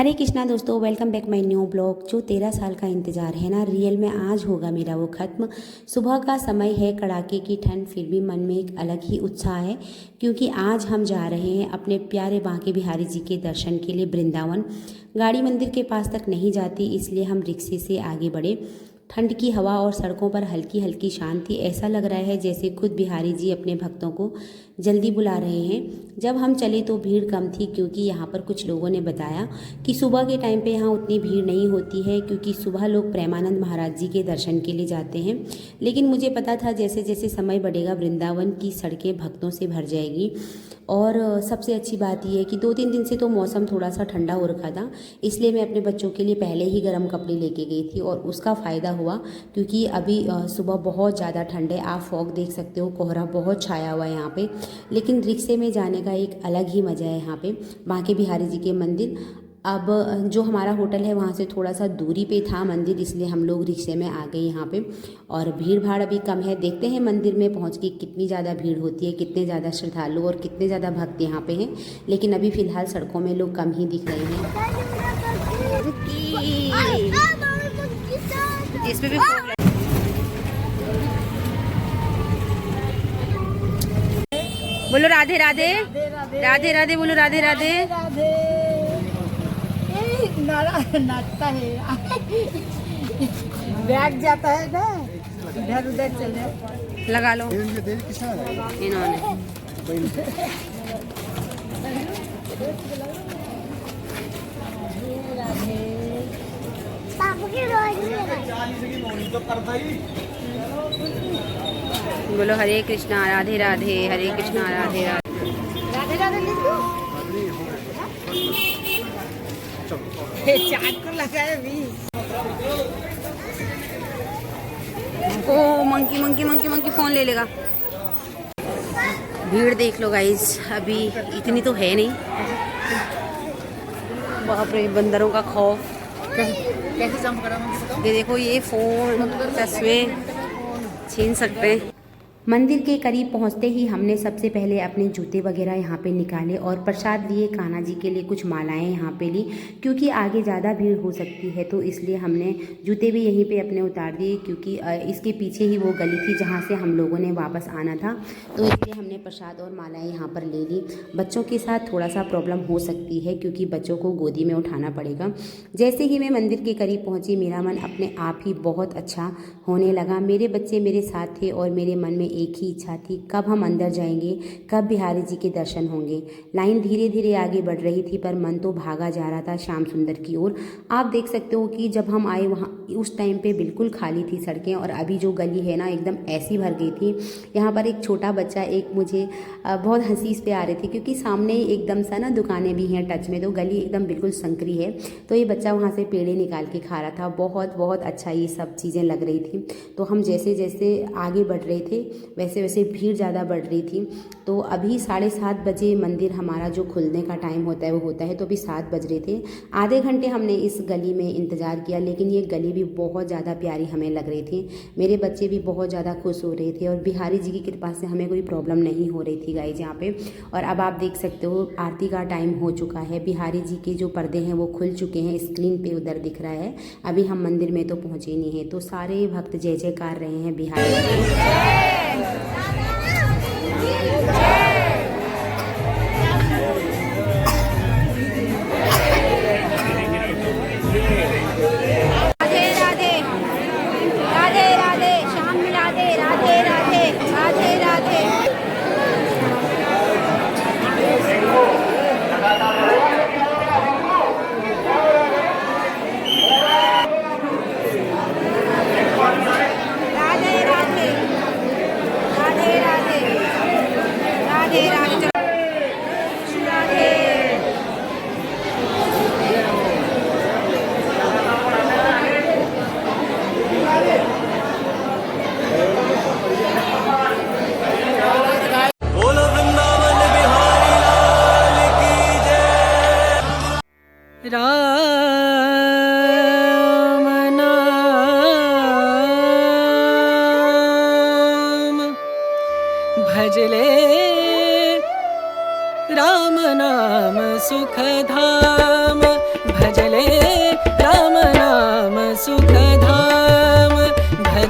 हरे कृष्णा दोस्तों, welcome back my new blog. जो 13 साल का इंतज़ार है ना, रियल में आज होगा मेरा वो ख़त्म। सुबह का समय है, कड़ाके की ठंड, फिर भी मन में एक अलग ही उत्साह है क्योंकि आज हम जा रहे हैं अपने प्यारे बांके बिहारी जी के दर्शन के लिए वृंदावन। गाड़ी मंदिर के पास तक नहीं जाती, इसलिए हम रिक्शे से आगे बढ़े। ठंड की हवा और सड़कों पर हल्की हल्की शांति, ऐसा लग रहा है जैसे खुद बिहारी जी अपने भक्तों को जल्दी बुला रहे हैं। जब हम चले तो भीड़ कम थी क्योंकि यहाँ पर कुछ लोगों ने बताया कि सुबह के टाइम पे यहाँ उतनी भीड़ नहीं होती है क्योंकि सुबह लोग प्रेमानंद महाराज जी के दर्शन के लिए जाते हैं। लेकिन मुझे पता था जैसे जैसे समय बढ़ेगा वृंदावन की सड़कें भक्तों से भर जाएगी। और सबसे अच्छी बात यह है कि 2-3 दिन से तो मौसम थोड़ा सा ठंडा हो रखा था, इसलिए मैं अपने बच्चों के लिए पहले ही गर्म कपड़े लेके गई थी और उसका फ़ायदा हुआ क्योंकि अभी सुबह बहुत ज़्यादा ठंड है। आप फॉग देख सकते हो, कोहरा बहुत छाया हुआ है यहाँ पे। लेकिन रिक्शे में जाने का एक अलग ही मज़ा है यहाँ पे बांके बिहारी जी के मंदिर। अब जो हमारा होटल है वहाँ से थोड़ा सा दूरी पे था मंदिर, इसलिए हम लोग रिक्शे में आ गए यहाँ पे। और भीड़ भाड़ अभी कम है, देखते हैं मंदिर में पहुँच के कितनी ज़्यादा भीड़ होती है, कितने ज़्यादा श्रद्धालु और कितने ज़्यादा भक्त यहाँ पे हैं। लेकिन अभी फ़िलहाल सड़कों में लोग कम ही दिख रहे हैं। इसमें भी बोलो राधे राधे, राधे राधे बोलो, राधे राधे। नाचता है, बैठ जाता है ना, इधर उधर चले। लगा लो इन्होंने। बोलो हरे कृष्णा राधे राधे, हरे कृष्णा राधे राधे, राधे राधे लिखो। चाट को लगाया भी। ओ monkey monkey monkey monkey phone ले लेगा। भीड़ देख लो गाइस, अभी इतनी तो है नहीं। बाप रे, बंदरों का खौफ। कैसे जंप करा? ये देखो, ये फोन तस्वीर छीन सकते हैं। मंदिर के करीब पहुंचते ही हमने सबसे पहले अपने जूते वगैरह यहाँ पे निकाले और प्रसाद लिए। कान्हा जी के लिए कुछ मालाएं यहाँ पे ली क्योंकि आगे ज़्यादा भीड़ हो सकती है, तो इसलिए हमने जूते भी यहीं पे अपने उतार दिए क्योंकि इसके पीछे ही वो गली थी जहाँ से हम लोगों ने वापस आना था, तो इसलिए हमने प्रसाद और मालाएँ यहाँ पर ले ली। बच्चों के साथ थोड़ा सा प्रॉब्लम हो सकती है क्योंकि बच्चों को गोदी में उठाना पड़ेगा। जैसे ही मैं मंदिर के करीब पहुँची, मेरा मन अपने आप ही बहुत अच्छा होने लगा। मेरे बच्चे मेरे साथ थे और मेरे मन में एक ही इच्छा थी, कब हम अंदर जाएंगे, कब बिहारी जी के दर्शन होंगे। लाइन धीरे धीरे आगे बढ़ रही थी पर मन तो भागा जा रहा था श्याम सुंदर की ओर। आप देख सकते हो कि जब हम आए वहाँ उस टाइम पे बिल्कुल खाली थी सड़कें और अभी जो गली है ना एकदम ऐसी भर गई थी। यहाँ पर एक छोटा बच्चा, एक मुझे बहुत हंसी इस पे आ रही थी क्योंकि सामने एकदम सा ना दुकानें भी हैं टच में, तो गली एकदम बिल्कुल संकरी है। तो ये बच्चा वहाँ से पेड़े निकाल के खा रहा था। बहुत बहुत अच्छा ये सब चीज़ें लग रही थी। तो हम जैसे जैसे आगे बढ़ रहे थे वैसे वैसे भीड़ ज़्यादा बढ़ रही थी। तो अभी 7:30 बजे मंदिर हमारा जो खुलने का टाइम होता है वो होता है, तो अभी 7 बज रहे थे। आधे घंटे हमने इस गली में इंतज़ार किया, लेकिन ये गली भी बहुत ज़्यादा प्यारी हमें लग रही थी। मेरे बच्चे भी बहुत ज़्यादा खुश हो रहे थे और बिहारी जी की कृपा से हमें कोई प्रॉब्लम नहीं हो रही थी गाइस यहाँ पे। और अब आप देख सकते हो आरती का टाइम हो चुका है। बिहारी जी के जो पर्दे हैं वो खुल चुके हैं, स्क्रीन पे उधर दिख रहा है। अभी हम मंदिर में तो पहुँचे नहीं हैं, तो सारे भक्त जय जयकार रहे हैं बिहारी जी।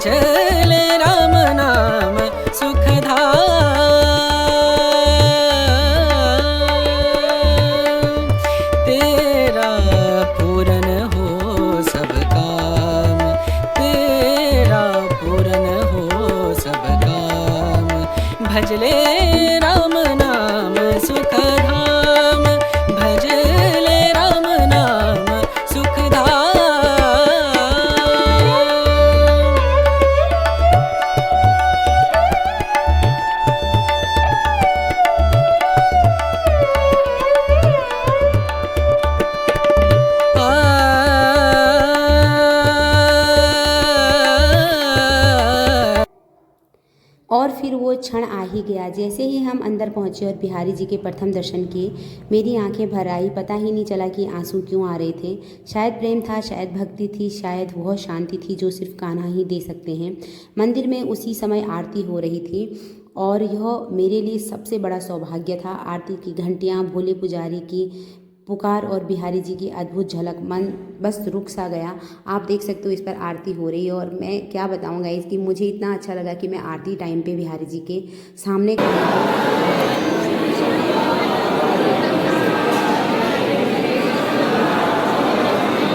भजले राम नाम सुखधाम। तेरा पूरन हो सब काम, तेरा पूरन हो सब काम। भजले राम नाम सुखधाम, भजले राम नाम सुखधाम। और फिर वो क्षण आ ही गया। जैसे ही हम अंदर पहुंचे और बिहारी जी के प्रथम दर्शन किए, मेरी आंखें भर आई। पता ही नहीं चला कि आंसू क्यों आ रहे थे। शायद प्रेम था, शायद भक्ति थी, शायद वह शांति थी जो सिर्फ कान्हा ही दे सकते हैं। मंदिर में उसी समय आरती हो रही थी और यह मेरे लिए सबसे बड़ा सौभाग्य था। आरती की घंटियाँ, भोले पुजारी की पुकार और बिहारी जी की अद्भुत झलक, मन बस रुक सा गया। आप देख सकते हो इस पर आरती हो रही है और मैं क्या बताऊंगा इसकी, मुझे इतना अच्छा लगा कि मैं आरती टाइम पे बिहारी जी के सामने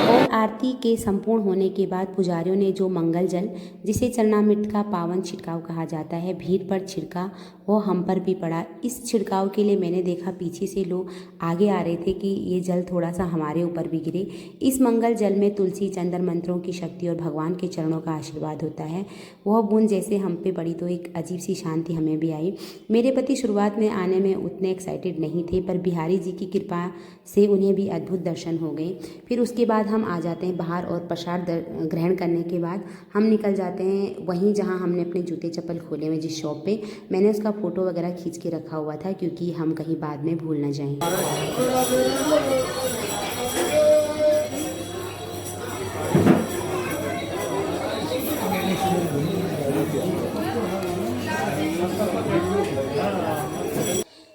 और आरती के संपूर्ण होने के बाद पुजारियों ने जो मंगल जल, जिसे चरणामृत का पावन छिड़काव कहा जाता है, भीड़ पर छिड़का, वो हम पर भी पड़ा। इस छिड़काव के लिए मैंने देखा पीछे से लोग आगे आ रहे थे कि ये जल थोड़ा सा हमारे ऊपर भी गिरे। इस मंगल जल में तुलसी, चंदन, मंत्रों की शक्ति और भगवान के चरणों का आशीर्वाद होता है। वह बूंद जैसे हम पे पड़ी तो एक अजीब सी शांति हमें भी आई। मेरे पति शुरुआत में आने में उतने एक्साइटेड नहीं थे, पर बिहारी जी की कृपा से उन्हें भी अद्भुत दर्शन हो गए। फिर उसके बाद हम आ जाते हैं बाहर और प्रसाद ग्रहण करने के बाद हम निकल जाते हैं वहीं जहां हमने अपने जूते चप्पल खोले हुए, जिस शॉप पे। मैंने उसका फ़ोटो वगैरह खींच के रखा हुआ था क्योंकि हम कहीं बाद में भूल ना जाएं।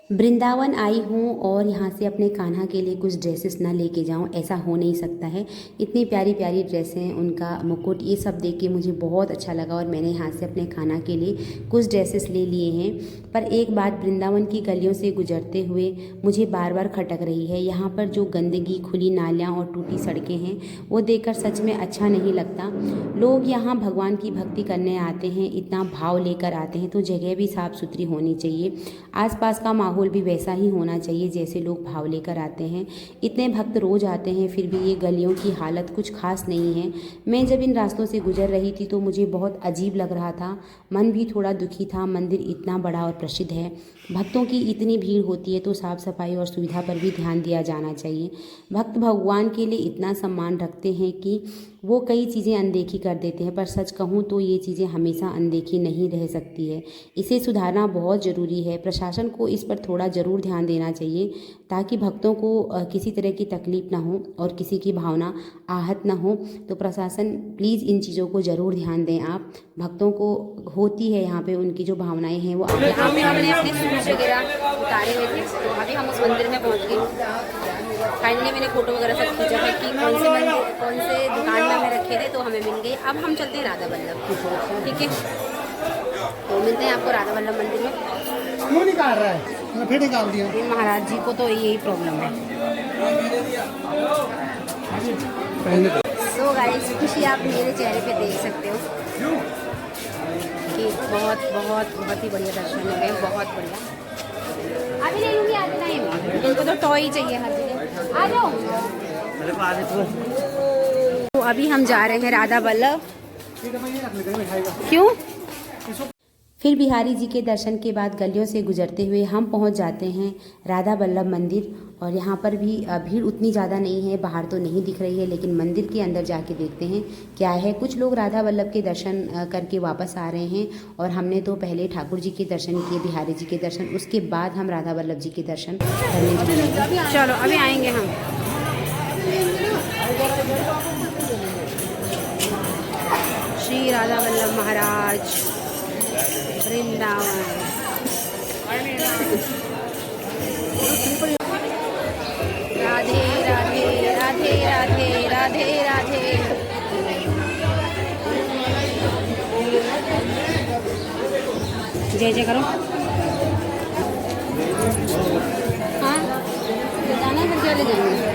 वृंदावन आई हूँ और यहाँ से अपने कान्हा के लिए कुछ ड्रेसेस ना लेके जाऊँ, ऐसा हो नहीं सकता है। इतनी प्यारी प्यारी ड्रेसें, उनका मुकुट, ये सब देख के मुझे बहुत अच्छा लगा और मैंने यहाँ से अपने कान्हा के लिए कुछ ड्रेसेस ले लिए हैं। पर एक बात वृंदावन की गलियों से गुजरते हुए मुझे बार बार खटक रही है। यहाँ पर जो गंदगी, खुली नालियाँ और टूटी सड़कें हैं, वो देखकर सच में अच्छा नहीं लगता। लोग यहाँ भगवान की भक्ति करने आते हैं, इतना भाव लेकर आते हैं, तो जगह भी साफ़ सुथरी होनी चाहिए। आसपास का माहौल भी वैसा ही होना चाहिए जैसे लोग भाव लेकर आते हैं। इतने भक्त रोज आते हैं, फिर भी ये गलियों की हालत कुछ खास नहीं है। मैं जब इन रास्तों से गुजर रही थी तो मुझे बहुत अजीब लग रहा था, मन भी थोड़ा दुखी था। मंदिर इतना बड़ा और प्रसिद्ध है, भक्तों की इतनी भीड़ होती है तो साफ सफाई और सुविधा पर भी ध्यान दिया जाना चाहिए। भक्त भगवान के लिए इतना सम्मान रखते हैं कि वो कई चीज़ें अनदेखी कर देते हैं, पर सच कहूँ तो ये चीज़ें हमेशा अनदेखी नहीं रह सकती है। इसे सुधारना बहुत ज़रूरी है। प्रशासन को इस पर थोड़ा ज़रूर ध्यान देना चाहिए ताकि भक्तों को किसी तरह की तकलीफ ना हो और किसी की भावना आहत ना हो। तो प्रशासन प्लीज़ इन चीज़ों को ज़रूर ध्यान दें। आप भक्तों को होती है यहाँ पे उनकी जो भावनाएं हैं वो यहाँ पे हमने अपने शूज वगैरह उतारे हुए थे, तो अभी हम उस मंदिर में पहुँच गए। फाइनली मैंने फ़ोटो वगैरह सब खींचा था कि कौन से दुकान में हमें रखे थे, तो हमें मिल गई। अब हम चलते हैं राधा वल्लभ, ठीक है? तो मिलते हैं आपको राधा वल्लभ मंदिर में। क्यों निकाल रहा है? मैं फिर निकाल दिया। महाराज जी को तो यही प्रॉब्लम है। सो गाइस, खुशी आप मेरे चेहरे पे देख सकते हो कि बहुत बहुत बहुत ही बढ़िया दर्शन हो गए, बहुत बढ़िया। अभी नहीं लूँगी, आज टाइम इनको तो टॉय चाहिए हर जगह। आ जाओ। तो अभी हम जा रहे हैं राधा वल्लभ। क्यों? फिर बिहारी जी के दर्शन के बाद गलियों से गुजरते हुए हम पहुंच जाते हैं राधा वल्लभ मंदिर। और यहाँ पर भी भीड़ उतनी ज़्यादा नहीं है, बाहर तो नहीं दिख रही है, लेकिन मंदिर के अंदर जाके देखते हैं क्या है। कुछ लोग राधा वल्लभ के दर्शन करके वापस आ रहे हैं और हमने तो पहले ठाकुर जी के दर्शन किए, बिहारी जी के दर्शन, उसके बाद हम राधा वल्लभ जी के दर्शन करने जाएंगे। चलो अभी आएंगे हम। श्री राधा वल्लभ महाराज वृंदावन। राधे राधे राधे राधे राधे राधे। जय जय करो। हाँ तो जाना है, फिर क्या ले जाएंगे?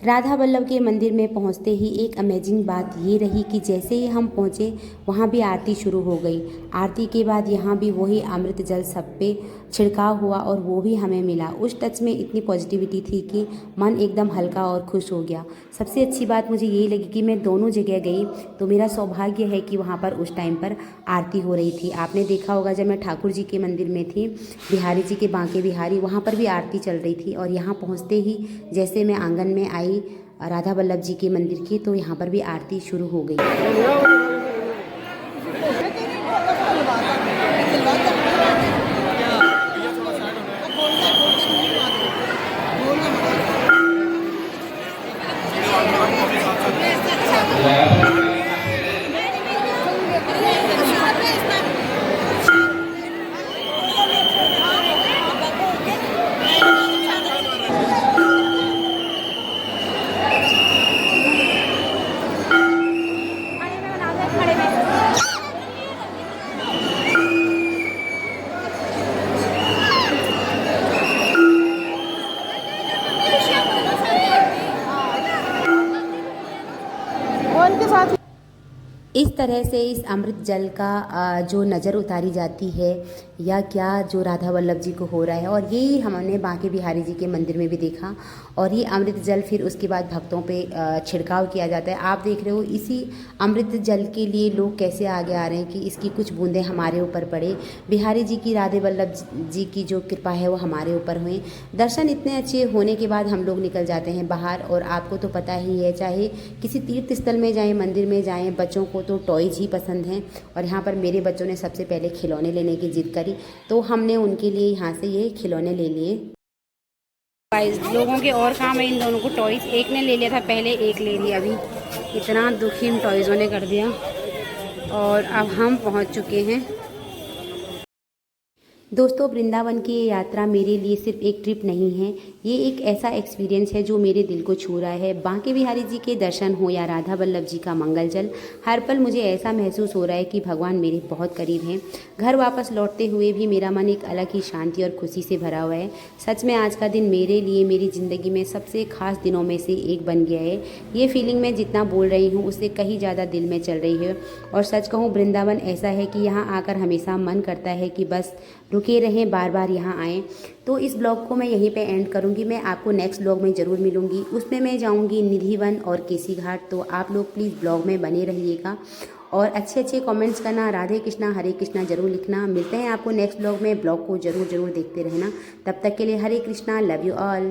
राधा वल्लभ के मंदिर में पहुंचते ही एक अमेजिंग बात ये रही कि जैसे ही हम पहुंचे वहां भी आरती शुरू हो गई। आरती के बाद यहां भी वही अमृत जल सब पे छिड़काव हुआ और वो भी हमें मिला। उस टच में इतनी पॉजिटिविटी थी कि मन एकदम हल्का और खुश हो गया। सबसे अच्छी बात मुझे यही लगी कि मैं दोनों जगह गई तो मेरा सौभाग्य है कि वहाँ पर उस टाइम पर आरती हो रही थी। आपने देखा होगा जब मैं ठाकुर जी के मंदिर में थी, बिहारी जी के बांके बिहारी, वहाँ पर भी आरती चल रही थी। और यहाँ पहुँचते ही जैसे मैं आंगन में आई राधा वल्लभ जी के मंदिर की, तो यहाँ पर भी आरती शुरू हो गई। इस तरह से इस अमृत जल का जो नज़र उतारी जाती है या क्या जो राधा वल्लभ जी को हो रहा है, और यही हमने बांके बिहारी जी के मंदिर में भी देखा। और ये अमृत जल फिर उसके बाद भक्तों पे छिड़काव किया जाता है। आप देख रहे हो इसी अमृत जल के लिए लोग कैसे आगे आ रहे हैं कि इसकी कुछ बूंदें हमारे ऊपर पड़े। बिहारी जी की, राधे वल्लभ जी की जो कृपा है वो हमारे ऊपर हुई। दर्शन इतने अच्छे होने के बाद हम लोग निकल जाते हैं बाहर। और आपको तो पता ही है, चाहे किसी तीर्थ स्थल में जाएँ, मंदिर में जाएँ, बच्चों को तो टॉयज़ ही पसंद हैं। और यहाँ पर मेरे बच्चों ने सबसे पहले खिलौने लेने की जिद करी, तो हमने उनके लिए यहाँ से ये खिलौने ले लिए। लोगों के और काम है इन दोनों को टॉयज़। एक ने ले लिया था पहले, एक ले लिया अभी। इतना दुखी इन टॉयज़ों ने कर दिया। और अब हम पहुँच चुके हैं। दोस्तों, वृंदावन की ये यात्रा मेरे लिए सिर्फ एक ट्रिप नहीं है, ये एक ऐसा एक्सपीरियंस है जो मेरे दिल को छू रहा है। बांके बिहारी जी के दर्शन हो या राधा वल्लभ जी का मंगल जल, हर पल मुझे ऐसा महसूस हो रहा है कि भगवान मेरे बहुत करीब हैं। घर वापस लौटते हुए भी मेरा मन एक अलग ही शांति और खुशी से भरा हुआ है। सच में आज का दिन मेरे लिए मेरी ज़िंदगी में सबसे खास दिनों में से एक बन गया है। ये फीलिंग मैं जितना बोल रही हूँ उससे कहीं ज़्यादा दिल में चल रही है। और सच कहूँ, वृंदावन ऐसा है कि यहाँ आकर हमेशा मन करता है कि बस रुके रहें, बार बार यहाँ आएँ। तो इस ब्लॉग को मैं यहीं पे एंड करूँगी। मैं आपको नेक्स्ट ब्लॉग में ज़रूर मिलूँगी। उसमें मैं जाऊँगी निधि वन और केसी घाट। तो आप लोग प्लीज़ ब्लॉग में बने रहिएगा और अच्छे अच्छे कमेंट्स करना, राधे कृष्णा हरे कृष्णा ज़रूर लिखना। मिलते हैं आपको नेक्स्ट ब्लॉग में। ब्लॉग को ज़रूर देखते रहना। तब तक के लिए हरे कृष्णा, लव यू ऑल।